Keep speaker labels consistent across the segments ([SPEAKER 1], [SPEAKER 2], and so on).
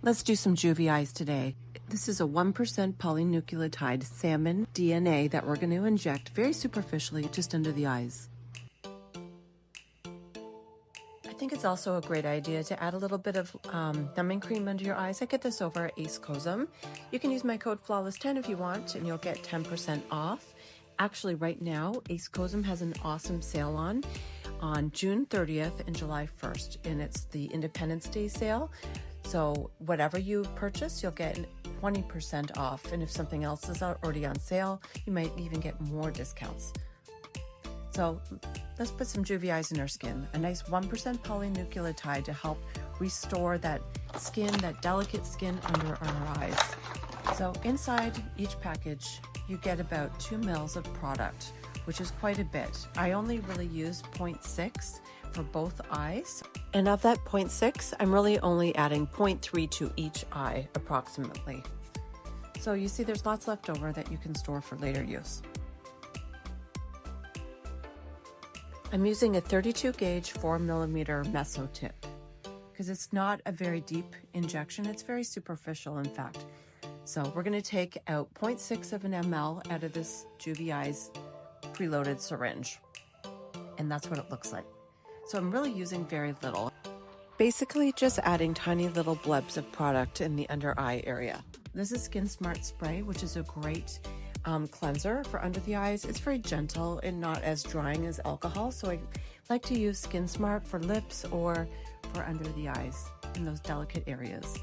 [SPEAKER 1] Let's do some juvie eyes today. This is a 1% polynucleotide salmon DNA that we're going to inject very superficially just under the eyes. I think it's also a great idea to add a little bit of numbing cream under your eyes. I get this over at Ace Cosm. You can use my code FLAWLESS10 if you want, and you'll get 10% off. Actually, right now, Ace Cosm has an awesome sale on June 30th and July 1st, and it's the Independence Day sale. So whatever you purchase, you'll get 20% off. And if something else is already on sale, you might even get more discounts. So let's put some juvie eyes in our skin. A nice 1% polynucleotide to help restore that skin, that delicate skin under our eyes. So inside each package, you get about 2 mils of product, which is quite a bit. I only really use 0.6 for both eyes. And of that 0.6, I'm really only adding 0.3 to each eye approximately. So you see there's lots left over that you can store for later use. I'm using a 32 gauge 4mm meso tip because it's not a very deep injection. It's very superficial, in fact. So we're going to take out 0.6 of an ml out of this juvie eyes preloaded syringe. And that's what it looks like. So I'm really using very little. Basically just adding tiny little blebs of product in the under eye area. This is Skin Smart Spray, which is a great cleanser for under the eyes. It's very gentle and not as drying as alcohol. So I like to use Skin Smart for lips or for under the eyes in those delicate areas.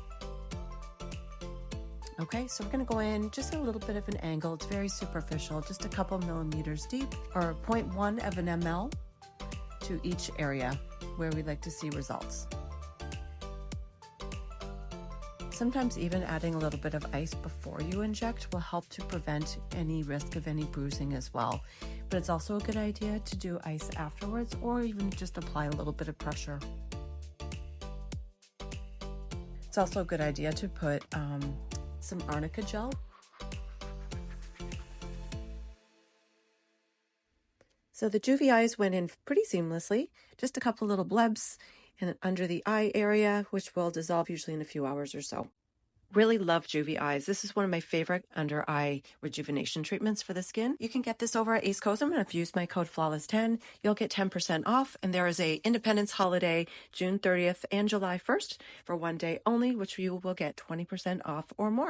[SPEAKER 1] Okay, so we're going to go in just a little bit of an angle. It's very superficial, just a couple millimeters deep, or 0.1 of an ml to each area where we'd like to see results. Sometimes even adding a little bit of ice before you inject will help to prevent any risk of any bruising as well. But it's also a good idea to do ice afterwards or even just apply a little bit of pressure. It's also a good idea to put some arnica gel. So the juvie eyes went in pretty seamlessly, just a couple little blebs and under the eye area, which will dissolve usually in a few hours or so. Really love juvie eyes. This is one of my favorite under eye rejuvenation treatments for the skin. You can get this over at Ace Cosm, and if you use my code FLAWLESS10, you'll get 10% off. And there is a Independence holiday, June 30th and July 1st for one day only, which you will get 20% off or more.